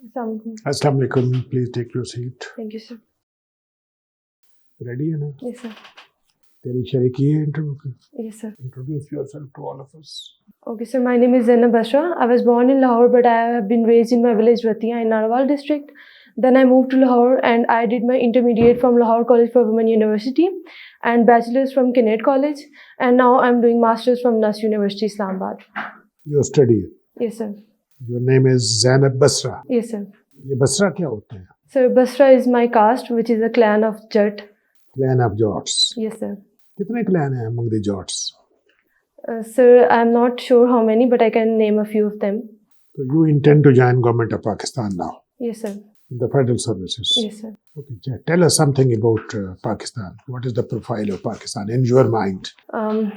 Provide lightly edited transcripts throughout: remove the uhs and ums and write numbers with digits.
Assalamu alaikum. Please take your seat. Thank you, sir. Ready है ना? Yes, sir. तेरी शरीकी है इंटरव्यू की? Yes, sir. Introduce yourself to all of us. Okay, sir. My name is Zainab Basra. I was born in Lahore, but I have been raised in my village Ratiya in Narwal district. Then I moved to Lahore and I did my intermediate from Lahore College for Women University and bachelor's from Kinnaird College. And now I'm doing master's from Nas University, Islamabad. You study. Yes, sir. Your name is Zainab Basra. Yes, sir. ये बसरा क्या होता है? Sir, Basra is my caste, which is a clan of Jat. Clan of Jots. Yes, sir. कितने clan हैं among the Jots? Sir, I'm not sure how many, but I can name a few of them. So you intend to join government of Pakistan now? Yes, sir. The federal services? Yes, sir. Okay, tell us something about Pakistan. What is the profile of Pakistan in your mind?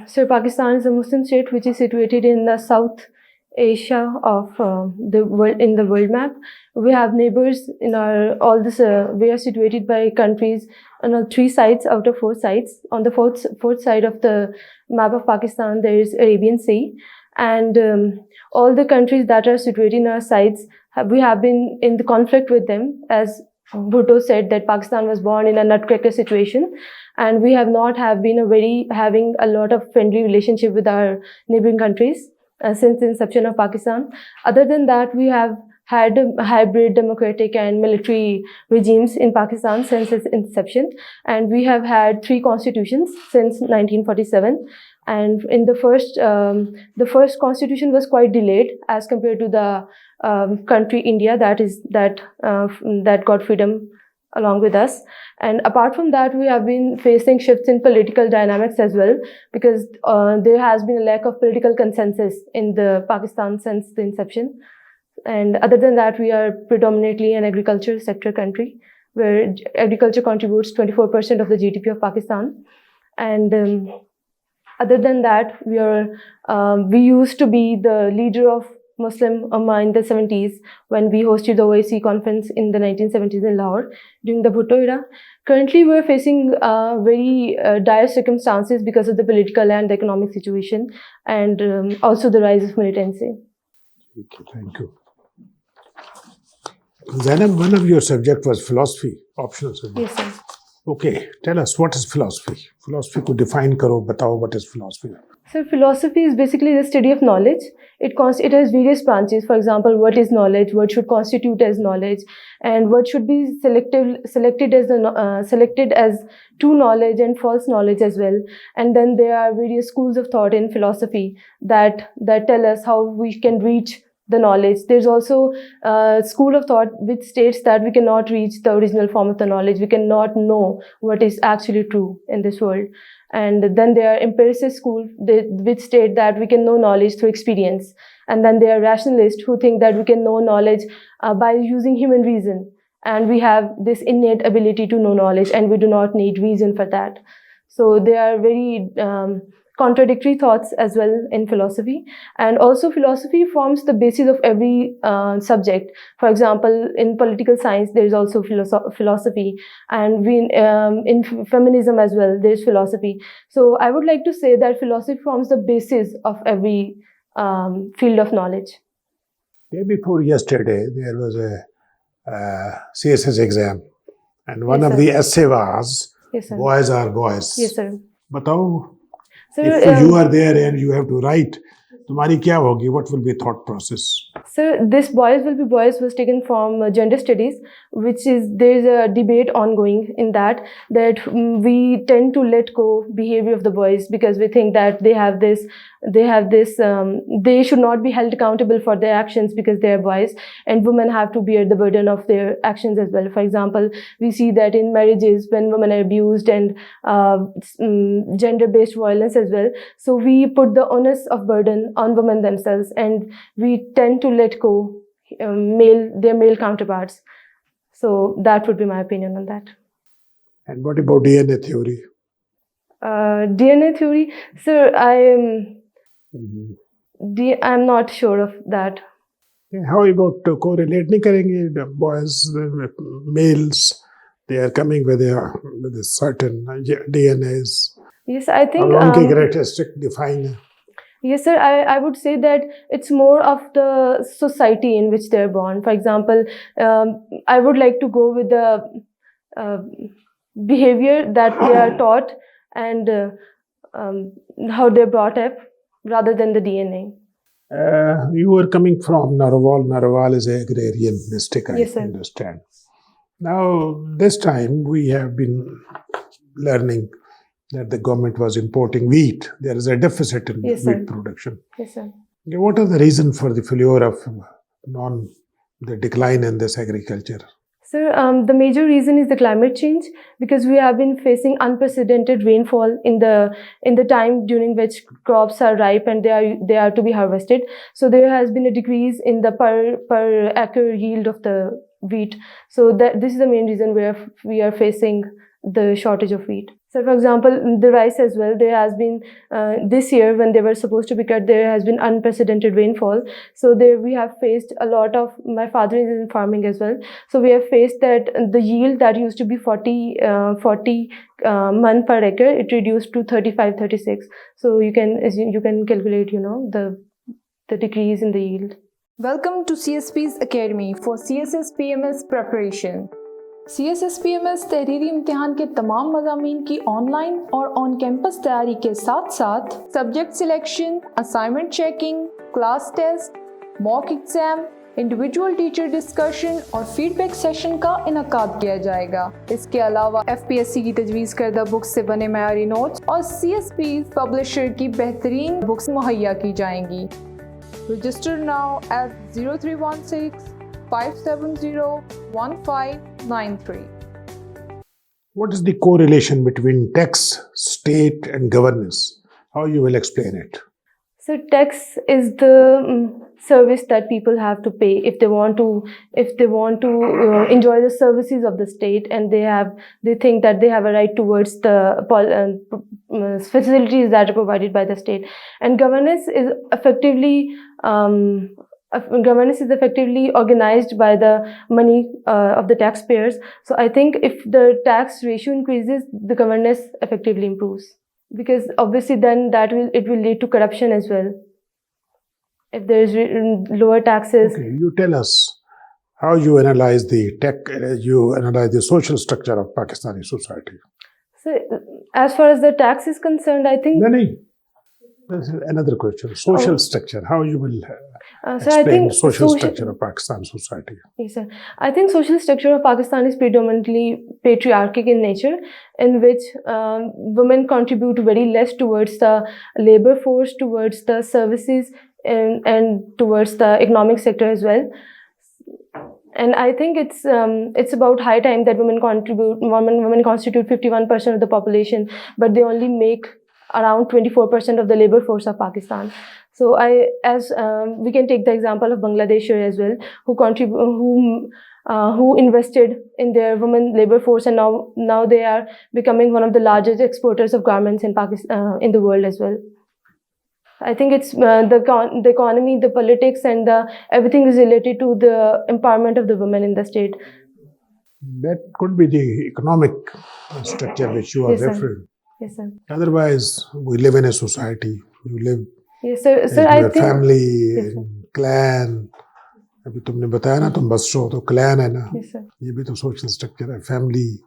Sir, Pakistan is a Muslim state which is situated in the South Asia of the world in the world map. We have neighbors in we are situated by countries on 3 sides out of 4 sides. On the fourth side of the map of Pakistan, there is Arabian Sea, and all the countries that are situated in our sides, we have been in the conflict with them. As Bhutto said, that Pakistan was born in a nutcracker situation, and we have not been having a lot of friendly relationship with our neighboring countries since the inception of Pakistan. Other than that, we have had hybrid democratic and military regimes in Pakistan since its inception, and we have had 3 constitutions since 1947. And in the first constitution was quite delayed as compared to the country India that got freedom along with us. And apart from that, we have been facing shifts in political dynamics as well, because there has been a lack of political consensus in the Pakistan since the inception. And other than that, we are predominantly an agriculture sector country, where agriculture contributes 24% of the GDP of Pakistan. And other than that, we used to be the leader of Muslim Ummah in the 70s when we hosted the OIC conference in the 1970s in Lahore during the Bhutto era. Currently, we're facing very dire circumstances because of the political and the economic situation, and also the rise of militancy. Okay, thank you. Zainab, one of your subject was philosophy, optional subject. Yes, sir. Okay, tell us what is philosophy? Philosophy को define करो, बताओ what is philosophy? So philosophy is basically the study of knowledge. It has various branches. For example, what is knowledge? What should constitute as knowledge? And what should be selected as true knowledge and false knowledge as well. And then there are various schools of thought in philosophy that tell us how we can reach the knowledge. There's also a school of thought which states that we cannot reach the original form of the knowledge. We cannot know what is actually true in this world. And then there are empiricist school which state that we can know knowledge through experience. And then there are rationalists who think that we can know knowledge by using human reason. And we have this innate ability to know knowledge, and we do not need reason for that. So there are very contradictory thoughts as well in philosophy. And also philosophy forms the basis of every subject. For example, in political science, there is also philosophy, and in feminism as well, there is philosophy. So I would like to say that philosophy forms the basis of every field of knowledge. Day before yesterday, there was a CSS exam, and one Yes, of sir. the essay was Yes, sir. boys are boys. Yes, sir. बताओ, Sir, if you are there and you have to write, तुम्हारी क्या होगी? What will be thought process? Sir, this boys will be boys was taken from gender studies, which is there is a debate ongoing in that we tend to let go behavior of the boys because we think that they should not be held accountable for their actions because they are boys, and women have to bear the burden of their actions as well. For example, we see that in marriages when women are abused and gender-based violence as well. So we put the onus of burden on women themselves, and we tend to let go their male counterparts. So that would be my opinion on that. And what about DNA theory? DNA theory, sir, I'm not sure of that. How about correlate नहीं करेंगे? The boys, the males, they are coming with a certain DNAs. Yes, I think. उनकी characteristic define है. Yes, sir. I would say that it's more of the society in which they're born. For example, I would like to go with the uh, behavior that they are taught and how they're brought up rather than the DNA. You were coming from Narwal. Narwal is an agrarian district, I Yes, sir. understand. Now, this time we have been learning that the government was importing wheat. There is a deficit in Yes, sir. wheat production. Yes, sir. What are the reasons for the failure of the decline in this agriculture? Sir, the major reason is the climate change, because we have been facing unprecedented rainfall in the time during which crops are ripe and they are to be harvested. So there has been a decrease in the per acre yield of the wheat. So this is the main reason where we are facing the shortage of wheat. So, for example, the rice as well, there has been this year when they were supposed to be cut, there has been unprecedented rainfall. So there we have faced a lot of, my father is in farming as well. So we have faced that the yield that used to be 40 mon per acre, it reduced to 35, 36. So you can calculate, the decrease in the yield. Welcome to CSPs Academy for CSS PMS preparation. CSS PMS तहरीरी इम्तिहान के तमाम मज़ामीन की online और on campus तैयारी के साथ साथ subject selection, assignment checking, class test, mock exam, individual teacher discussion और फीडबैक सेशन का इनकाद किया जाएगा। इसके अलावा FPSC की तजवीज़ करदा बुक्स से बने मयारी नोट्स और CSPs पब्लिशर की बेहतरीन बुक्स मुहैया की जाएंगी। Register now at 0316 570-1593. What is the correlation between tax, state, and governance? How you will explain it? So tax is the service that people have to pay if they want to enjoy the services of the state, and they think that they have a right towards the facilities that are provided by the state. And governance is effectively organized by the money of the taxpayers. So I think if the tax ratio increases, the governance effectively improves, because obviously then it will lead to corruption as well. If there is lower taxes. Okay, you tell us how you analyze the social structure of Pakistani society. So as far as the tax is concerned, I think. No. This is another question. Social structure. How you will So I think social structure of Pakistan society? Yes, sir. I think social structure of Pakistan is predominantly patriarchic in nature, in which women contribute very less towards the labor force, towards the services, and towards the economic sector as well. And I think it's about high time that women constitute 51% of the population, but they only make around 24% of the labor force of Pakistan. So we can take the example of Bangladesh here as well, who invested in their women labor force, and now they are becoming one of the largest exporters of garments in Pakistan, in the world as well. I think it's the economy, the politics, and everything is related to the empowerment of the women in the state. That could be the economic structure which you are referring. Yes, sir. Otherwise, we live in a society. You live yes, sir. in your family, in clan. अभी तुमने बताया ना तुम बसरो तो clan है ना, ये भी तो social structure है, family.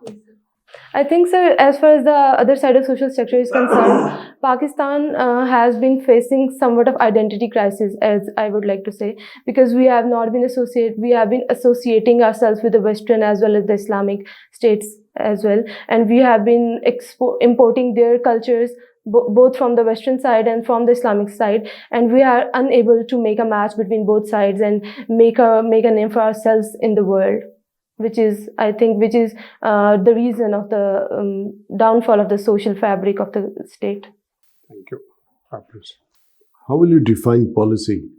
I think, sir, as far as the other side of social structure is concerned, Pakistan has been facing somewhat of identity crisis, as I would like to say, because we have been associating ourselves with the Western as well as the Islamic states as well, and we have been importing their cultures both from the Western side and from the Islamic side, and we are unable to make a match between both sides and make a name for ourselves in the world, which is the reason of the downfall of the social fabric of the state. Thank you. How will you define policy?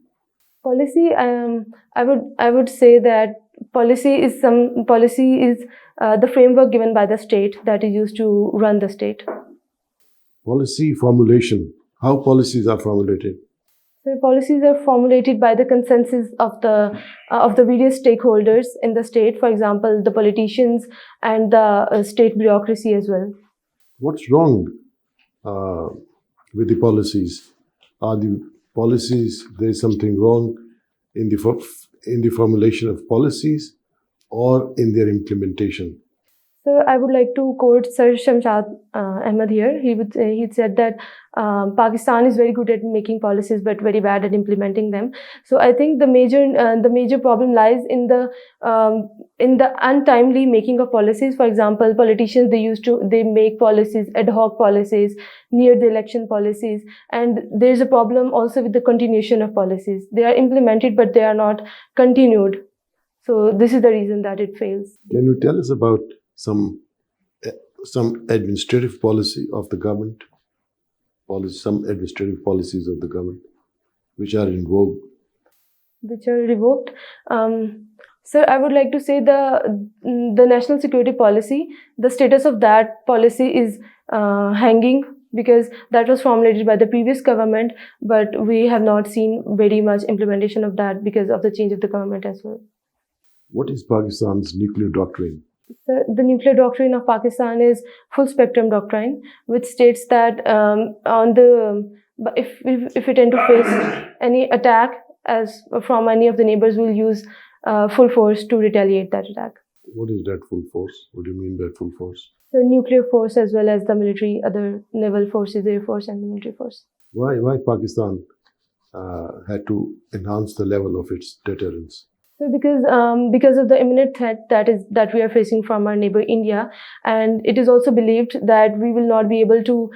Policy, I would say that policy is the framework given by the state that is used to run the state. Policy formulation. How policies are formulated? So policies are formulated by the consensus of the various stakeholders in the state. For example, the politicians and the state bureaucracy as well. What's wrong with the policies? Are the policies, there is something wrong in the formulation of policies or in their implementation? So I would like to quote Sir Shamshad Ahmed here. He said that Pakistan is very good at making policies but very bad at implementing them. So I think the major problem lies in the untimely making of policies. For example, politicians they make policies, ad hoc policies, near the election policies, and there is a problem also with the continuation of policies. They are implemented but they are not continued. So this is the reason that it fails. Can you tell us about some administrative policy of the government, some administrative policies of the government which are in vogue? Which are revoked. Sir, I would like to say the national security policy, the status of that policy is hanging, because that was formulated by the previous government, but we have not seen very much implementation of that because of the change of the government as well. What is Pakistan's nuclear doctrine? The nuclear doctrine of Pakistan is full spectrum doctrine, which states that if we tend to face any attack from any of the neighbors, we'll use full force to retaliate that attack. What is that full force? What do you mean by full force? The nuclear force as well as the military, other naval forces, air force, and the military force. Why Pakistan had to enhance the level of its deterrence? So because of the imminent threat that we are facing from our neighbor India, and it is also believed that we will not be able to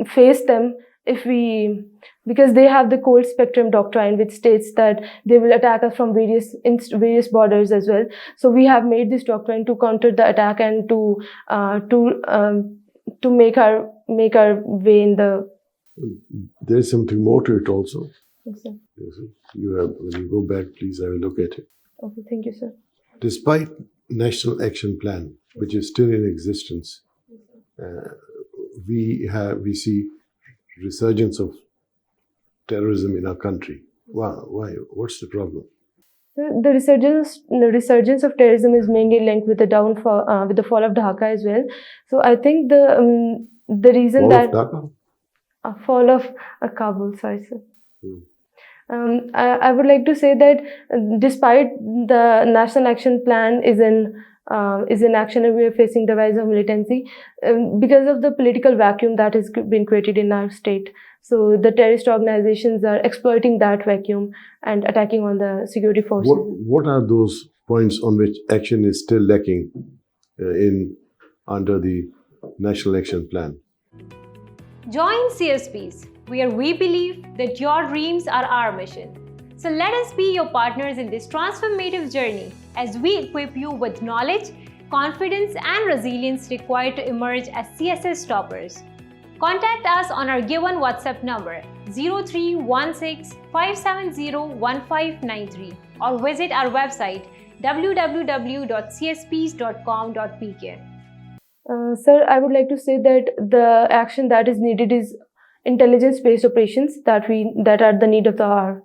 face them because they have the cold spectrum doctrine, which states that they will attack us from various borders as well. So we have made this doctrine to counter the attack and to make our way in the. There is something more to it also. Yes, sir. When you go back, please have a look at it. Okay, thank you, sir. Despite National Action Plan, which is still in existence, we see resurgence of terrorism in our country. Why? What's the problem? The resurgence of terrorism is mainly linked with the downfall, with the fall of Dhaka as well. So I think the reason fall of Kabul. Sorry, sir. I would like to say that despite the National Action Plan is in action and we are facing the rise of militancy because of the political vacuum that has been created in our state. So the terrorist organizations are exploiting that vacuum and attacking on the security forces. What are those points on which action is still lacking under the National Action Plan? Join CSPs, where we believe that your dreams are our mission. So let us be your partners in this transformative journey as we equip you with knowledge, confidence, and resilience required to emerge as CSS toppers. Contact us on our given WhatsApp number 0316 570 1593 or visit our website www.csps.com.pk. Sir, I would like to say that the action that is needed is intelligence-based operations that are the need of the hour.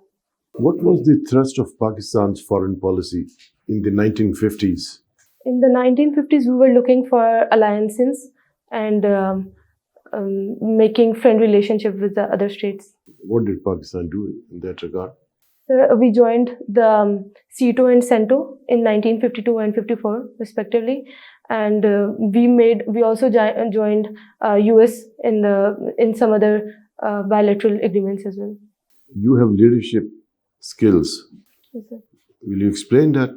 What was the thrust of Pakistan's foreign policy in the 1950s? In the 1950s, we were looking for alliances and making friend relationship with the other states. What did Pakistan do in that regard? So we joined the CETO and CENTO in 1952 and 54 respectively, and we also joined US in some other bilateral agreements as well. You have leadership skills. Yes, sir. Will you explain that?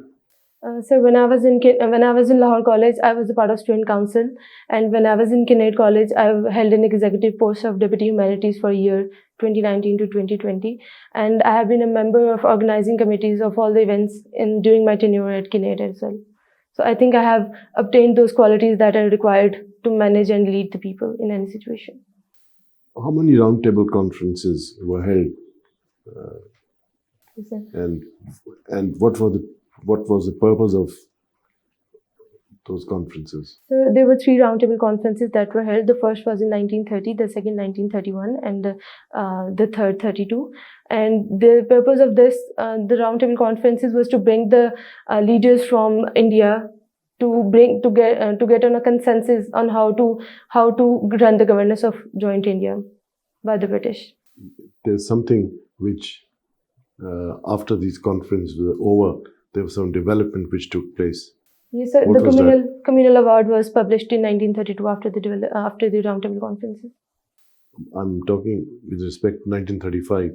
Sir, when I was in Lahore College, I was a part of student council, and when I was in Kinnaird College, I held an executive post of Deputy Humanities for a year, 2019 to 2020, and I have been a member of organizing committees of all the events during my tenure at Kinnaird as well. So I think I have obtained those qualities that are required to manage and lead the people in any situation. How many roundtable conferences were held? Yes, sir. And what was the purpose of those conferences? So there were 3 roundtable conferences that were held. The first was in 1930, the second 1931, and the third 32. And the purpose of the roundtable conferences was to bring the leaders from India to get on a consensus on how to run the governance of joint India. by the British. There's something which, after these conferences were over, there was some development which took place. Yes, sir. What The was that? communal award was published in 1932 after the Roundtable conferences. I'm talking with respect to 1935.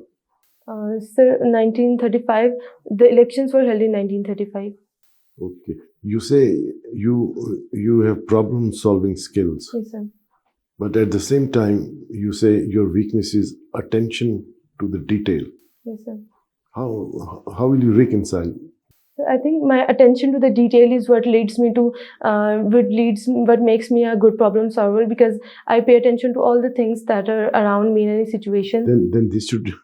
Sir, 1935, the elections were held in 1935. Okay. You say you have problem solving skills, Yes, sir. but at the same time you say your weakness is attention to the detail. Yes, sir. How will you reconcile? So I think my attention to the detail is what leads me to, what makes me a good problem solver, because I pay attention to all the things that are around me in any situation. Then this should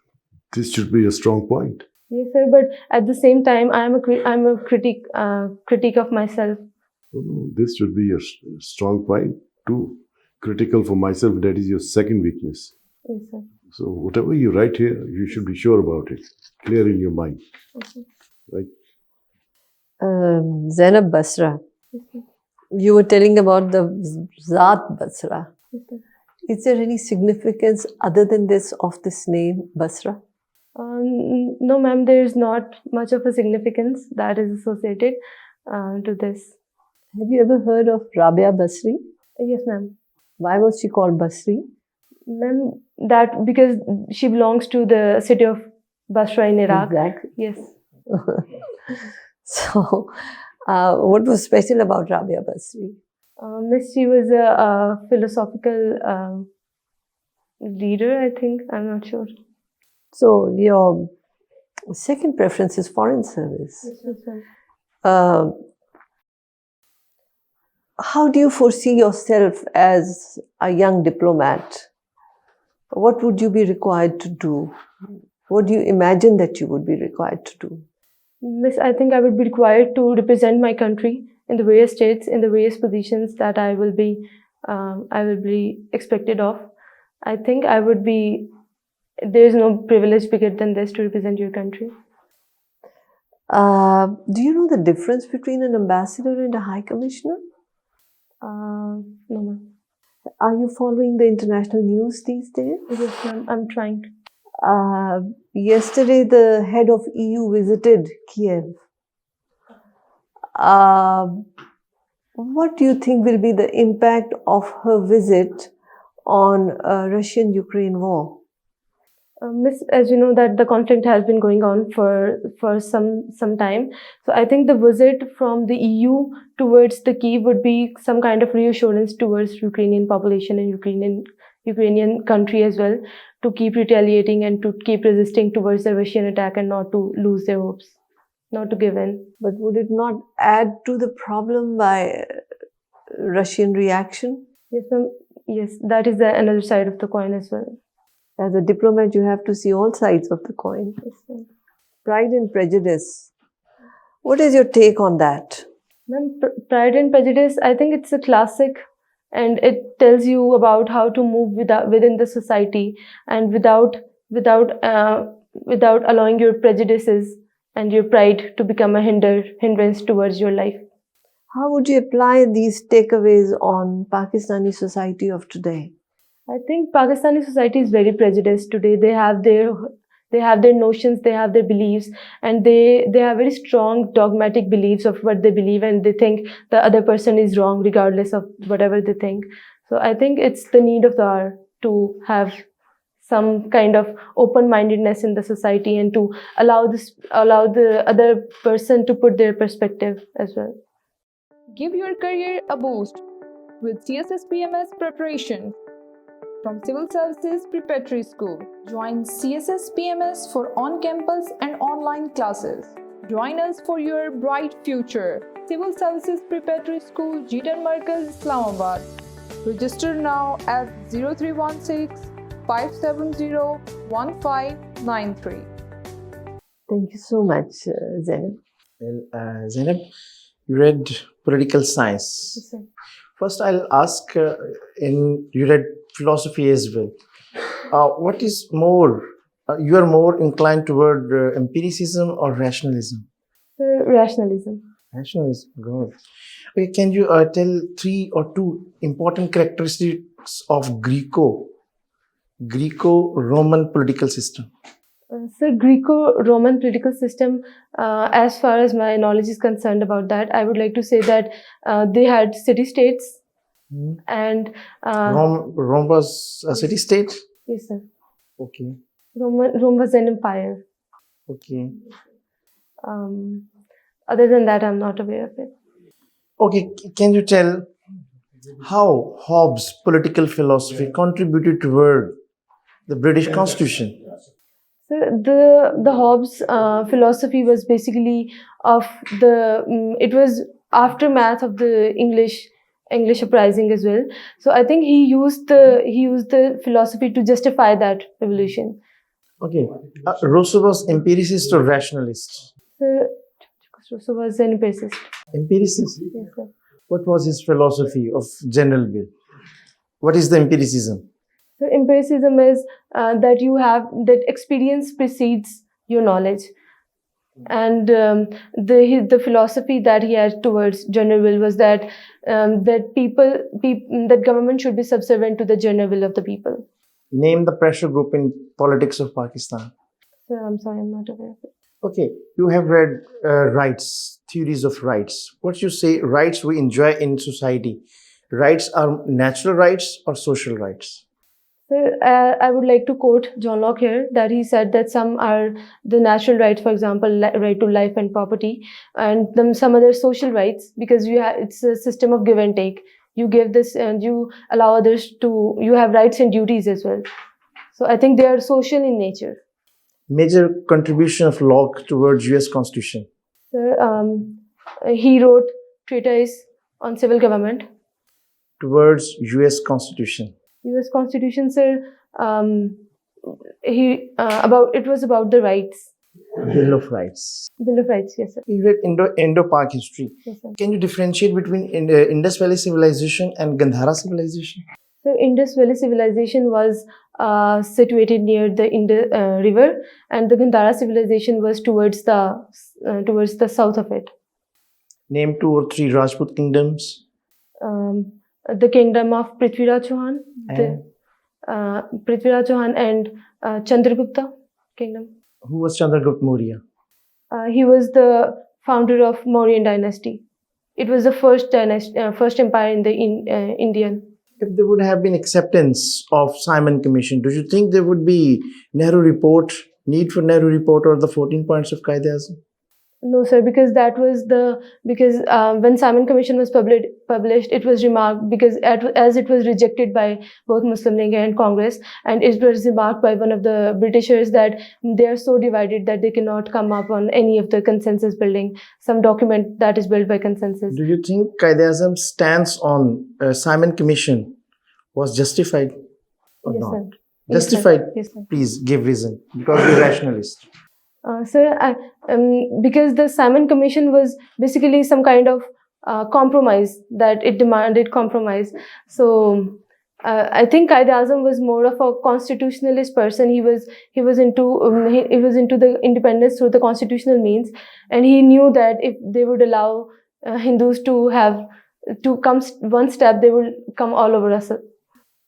be a strong point. Yes, sir. But at the same time, I'm a critic of myself. No, this should be a strong point. Too critical for myself. That is your second weakness. Yes, sir. So whatever you write here, you should be sure about it, clear in your mind. Okay. Right? Zainab Basra, Yes, sir. you were telling about the Zat Basra. Yes, sir. Is there any significance other than this of this name, Basra? No, ma'am, there is not much of a significance that is associated to this. Have you ever heard of Rabia Basri? Yes, ma'am. Why was she called Basri? Ma'am, that because she belongs to the city of Basra in Iraq. Exactly. Yes. So, what was special about Rabia Basri? Miss, she was a philosophical leader, I think. I'm not sure. So, your second preference is foreign service. Yes, ma'am. How do you foresee yourself as a young diplomat? What would you be required to do? What do you imagine that you would be required to do? Miss, I think I would be required to represent my country in the various states, in the various positions that I will be expected of. I think I would be. There is no privilege bigger than this to represent your country. Do you know the difference between an ambassador and a high commissioner? No, ma'am. Are you following the international news these days? Yes, ma'am. I'm trying. Yesterday, the head of EU visited Kiev. What do you think will be the impact of her visit on Russian-Ukraine war? Miss, as you know that the conflict has been going on for some time. So I think the visit from the EU towards the Kiev would be some kind of reassurance towards Ukrainian population and Ukrainian country as well, to keep retaliating and to keep resisting towards the Russian attack and not to lose their hopes, not to give in. But would it not add to the problem by Russian reaction? Yes, ma'am. Yes, that is another side of the coin as well. As a diplomat, you have to see all sides of the coin. Yes, ma'am. Pride and prejudice. What is your take on that? Ma'am, Pride and Prejudice, I think it's a classic, and it tells you about how to move within the society and without allowing your prejudices and your pride to become a hindrance towards your life. How would you apply these takeaways on Pakistani society of today? I think Pakistani society is very prejudiced today. They have their notions, they have their beliefs, and they have very strong dogmatic beliefs of what they believe, and they think the other person is wrong regardless of whatever they think. So I think it's the need of the hour to have some kind of open-mindedness in the society and to allow the other person to put their perspective as well. Give your career a boost with CSS PMS preparation from Civil Services Preparatory School. Join CSS PMS for on-campus and online classes. Join us for your bright future. Civil Services Preparatory School, Jeetan Markaz, Islamabad. Register now at 0316-570-1593. Thank you so much, Zainab. Well, Zainab, you read political science. Yes, sir. First, I'll ask, you read philosophy as well. What is more, you are more inclined toward empiricism or rationalism? Rationalism. Rationalism, good. Okay, can you tell 3 or 2 important characteristics of Greco Greco-Roman political system? So Greco-Roman political system, as far as my knowledge is concerned about that, I would like to say that they had city-states and Rome was a city-state? yes, sir. Okay. Rome was an empire. Okay. Other than that, I'm not aware of it. Okay, can you tell how Hobbes' political philosophy contributed toward the British Constitution? So the Hobbes philosophy was basically of it was aftermath of the English uprising as well. So I think he used the philosophy to justify that revolution. Okay. Rousseau was empiricist or rationalist? So was an empiricist. Empiricist? Yes, sir. What was his philosophy of general will? What is the empiricism? So empiricism is that experience precedes your knowledge, and the philosophy that he had towards general will was that that government should be subservient to the general will of the people. Name the pressure group in politics of Pakistan. So I'm sorry, I'm not aware of it. Okay, you have read rights, theories of rights. What you say, rights we enjoy in society. Rights are natural rights or social rights? So I would like to quote John Locke here, that he said that some are the natural rights, for example, right to life and property, and then some other social rights, because it's a system of give and take. You give this and you allow others to, you have rights and duties as well. So I think they are social in nature. Major contribution of Locke towards US Constitution. So he wrote treatise on civil government. Towards US Constitution. US Constitution, sir, it was about the rights. Bill of Rights. Bill of Rights, yes, sir. You read Indo-Pak history. Yes, sir. Can you differentiate between Indus Valley civilization and Gandhara civilization? So Indus Valley civilization was situated near the Indus river, and the Gandhara civilization was towards the south of it. Name 2 or 3 Rajput kingdoms. The kingdom of Prithviraj Chauhan, Prithviraj Chauhan and Chandragupta kingdom. Who was Chandragupta Maurya? He was the founder of Mauryan dynasty. It was the first empire in the Indian. If there would have been acceptance of Simon Commission, do you think there would be need for Nehru report or the 14 points of Qaeda-e-Azam? No, sir, because when Simon Commission was published, it was remarked, because as it was rejected by both Muslim League and Congress, and it was remarked by one of the Britishers that they are so divided that they cannot come up on any of the consensus building, some document that is built by consensus. Do you think Qaeda-e-Azam's stance on Simon Commission was justified or Yes, not? sir. Justified? Yes, sir. Please give reason, because you're rationalist. Sir, because the Simon Commission was basically some kind of compromise, that it demanded compromise. So I think Qaeda-e-Azam was more of a constitutionalist person. He was into the independence through the constitutional means, and he knew that if they would allow Hindus to come one step, they will come all over us.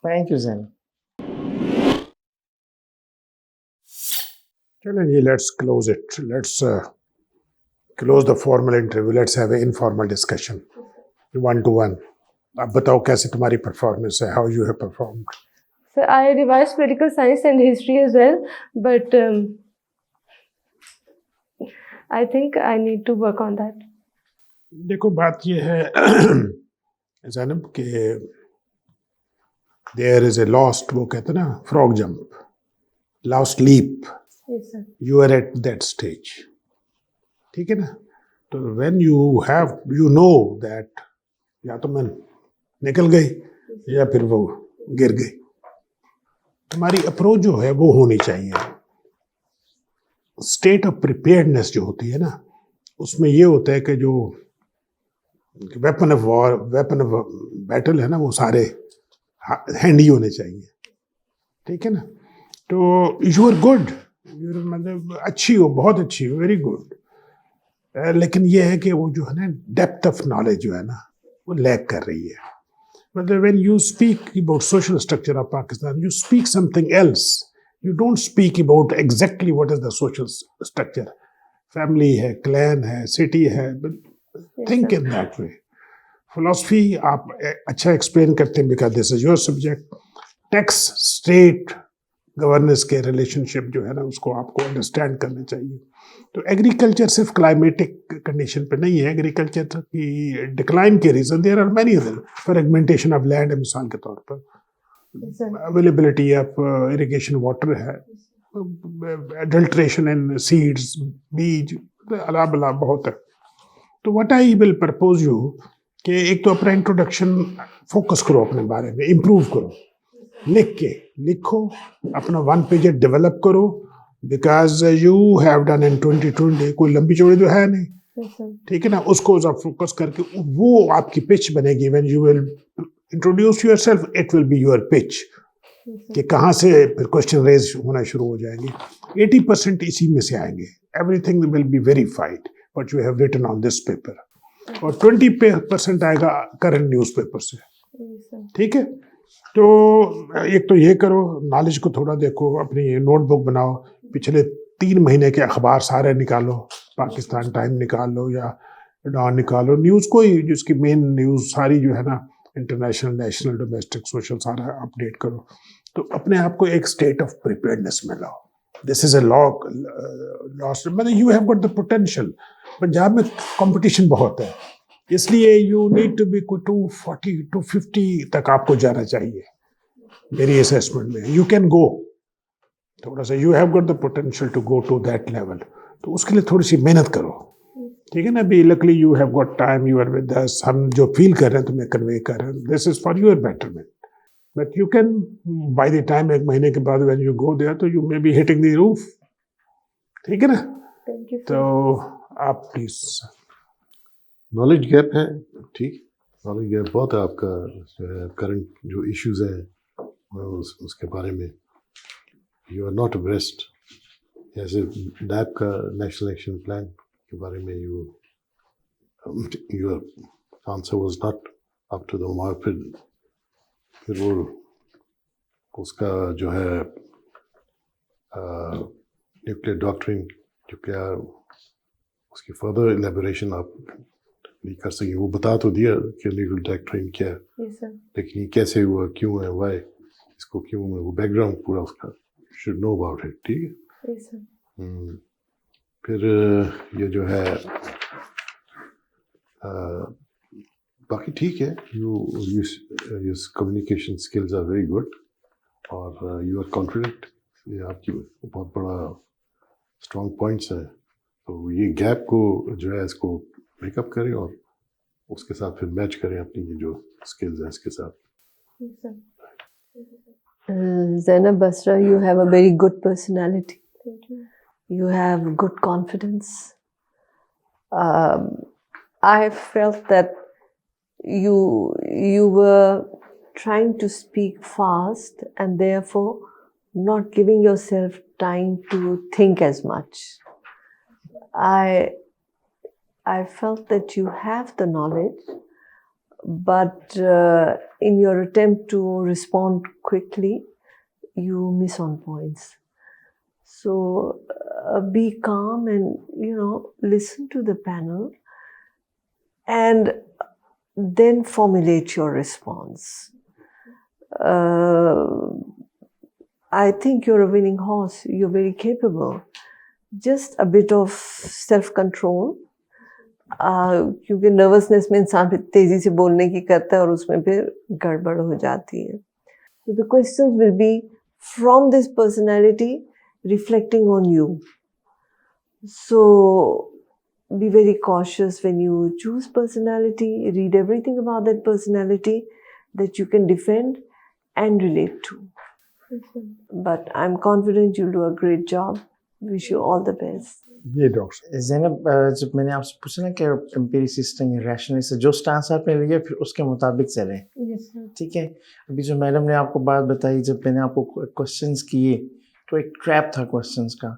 Thank you, Zainab. Let's close it. Let's close the formal interview. Let's have an informal discussion, one-to-one. अब बताओ कैसे तुम्हारी performance है? How you have performed? So I revised political science and history as well, but I think I need to work on that. देखो बात ये है ज़ैनब कि there is a lost, वो कहते हैं ना, frog jump, lost leap. Yes, sir. You are at that stage. ठीक है ना? तो when you know that या तो मैं निकल गई या फिर वो गिर गई, तुम्हारी अप्रोच जो है वो होनी चाहिए. स्टेट ऑफ प्रिपेयर्डनेस जो होती है ना, उसमें ये होता है कि जो weapon of war, weapon of battle है ना, वो सारे हैंडी होने चाहिए. ठीक है ना? तो यू आर गुड, मतलब अच्छी हो, बहुत अच्छी हो, वेरी गुड. लेकिन ये है कि वो जो है ना, डेप्थ ऑफ नॉलेज जो है ना, वो लैक कर रही है. But when you speak about social structure of Pakistan, you speak something else. You don't speak about exactly what is the social structure. Family है, clan है, city है. But think in that way. Philosophy आप अच्छा explain करते हैं because this is your subject. Tax, state, governance के relationship जो है ना उसको आपको अंडरस्टैंड करना चाहिए. तो एग्रीकल्चर सिर्फ क्लाइमेटिक कंडीशन पे नहीं है. एग्रीकल्चर की डिक्लाइन के reason there are many other. Fragmentation of land है मिसाल के तौर पर, अवेलेबिलिटी ऑफ इरिगेशन वाटर है, अडल्ट्रेशन इन सीड्स, बीज, अलावा अलावा बहुत है. तो what I will propose you कि एक तो अपना इंट्रोडक्शन फोकस करो, अपने बारे में इम्प्रूव करो, लिखो, अपना 1 पेज डेवलप करो, because you have done in 2020. कोई लंबी चौड़ी तो है नहीं, ठीक है ना. उसको आप फोकस करके वो आपकी पिच बनेगी. When you will introduce yourself it will be your pitch कि कहाँ से फिर क्वेश्चन रेज होना शुरू हो जाएंगे. 80% इसी में से आएंगे. Everything will be verified what you have written on this paper, और 20% आएगा करंट न्यूज़पेपर से. ठीक है. तो एक तो ये करो, नॉलेज को थोड़ा देखो, अपनी नोटबुक बनाओ, पिछले 3 महीने के अखबार सारे निकालो, पाकिस्तान टाइम निकाल लो या डॉन निकालो, न्यूज़ कोई जिसकी मेन न्यूज़ सारी जो है ना, इंटरनेशनल, नेशनल, डोमेस्टिक, सोशल, सारा अपडेट करो. तो अपने आप को एक स्टेट ऑफ प्रिपेयर्डनेस में लाओ. दिस इज अ लॉस, मतलब you have got the potential. Punjab में कंपटीशन बहुत है, इसलिए यू नीड टू बी 240 250 तक आपको जाना चाहिए मेरी असेसमेंट में. यू कैन गो थोड़ा सा, you have got the potential to go to that level. तो उसके लिए थोड़ी सी मेहनत करो, ठीक है ना. अभी luckily you have got time, you are with us. हम जो फील कर रहे हैं तुम्हें कन्वे कर रहे हैं, this is for your betterment. But you can by the time, 1 महीने के बाद व्हेन यू गो देयर, तो you may be hitting the roof. ठीक है ना. तो आप प्लीज. नॉलेज गैप है, ठीक, नॉलेज गैप बहुत है आपका. जो है करंट जो इश्यूज हैं उसके बारे में यू आर नॉट अब्रेस्ट. जैसे डैप का नेशनल एक्शन प्लान के बारे में your answer was not up to the mark. फिर वो उसका जो है न्यूक्लियर डॉक्ट्रिन, जो क्या उसकी फर्दर एलेबोरेशन आप नहीं कर सके. वो बता तो दिया कि न्यूक्लियर डॉक्ट्रिन क्या है, लेकिन ये कैसे हुआ, क्यों है, वाई, इसको क्यों है, वो बैकग्राउंड पूरा उसका शुड नो अबाउट इट. ठीक है. फिर ये जो है बाकी ठीक है. You communication skills are very good और यू आर कॉन्फिडेंट. ये आपकी बहुत बड़ा स्ट्रॉन्ग पॉइंट्स हैं. तो ये गैप को जो है इसको मेकअप करें और उसके साथ फिर मैच करें अपनी ये जो स्किल्स हैं इसके साथ. Zainab, Basra, you have a very good personality. Thank you. You have good confidence. I felt that you were trying to speak fast and therefore not giving yourself time to think as much. I felt that you have the knowledge, but in your attempt to respond quickly, you miss on points. So be calm and, listen to the panel and then formulate your response. I think you're a winning horse. You're very capable. Just a bit of self-control. क्योंकि nervousness में इंसान फिर तेजी से बोलने की करता है और उसमें फिर गड़बड़ हो जाती है. So the questions will be from this personality reflecting on you. So be very cautious when you choose personality. Read everything about that personality that you can defend and relate to. But I'm confident you'll do a great job. Wish you all the best. ये doctor Zainab, जब मैंने आपसे पूछा ना कि एम्पिरिसिस्ट हैं, rationalist है, जो स्टांस आपने लिया फिर उसके मुताबिक चलें. ठीक है. अभी जो मैडम ने आपको बात बताई, जब मैंने आपको क्वेश्चंस किए तो एक ट्रैप था क्वेश्चंस का.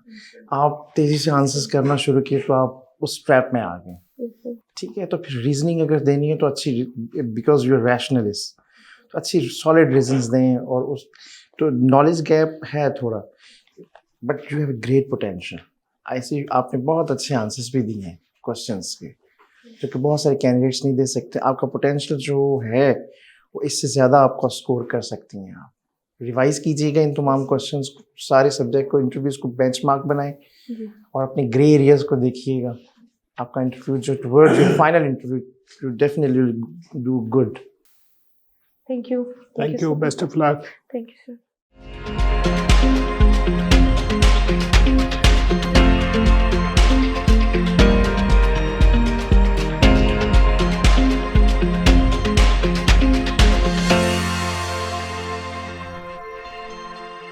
आप तेज़ी से आंसर्स करना शुरू किए तो आप उस ट्रैप में आ गए. ठीक है. तो फिर रीजनिंग अगर देनी है तो अच्छी, बिकॉज यू आर रैशनलिस्ट, अच्छी सॉलिड रीजंस दें और उस तो नॉलेज गैप है थोड़ा but you have great potential ऐसे आपने बहुत अच्छे आंसर्स भी दिए हैं क्वेश्चंस के जो कि बहुत सारे कैंडिडेट्स नहीं दे सकते आपका पोटेंशियल जो है वो इससे ज़्यादा आपका स्कोर कर सकती हैं आप रिवाइज कीजिएगा इन तमाम क्वेश्चंस सारे सब्जेक्ट को इंटरव्यूज को बेंचमार्क बनाएं और अपने ग्रे एरियाज को देखिएगा आपका इंटरव्यू जो towards your final interview you definitely do good Thank you. Thank you. Best of luck. Thank you, sir.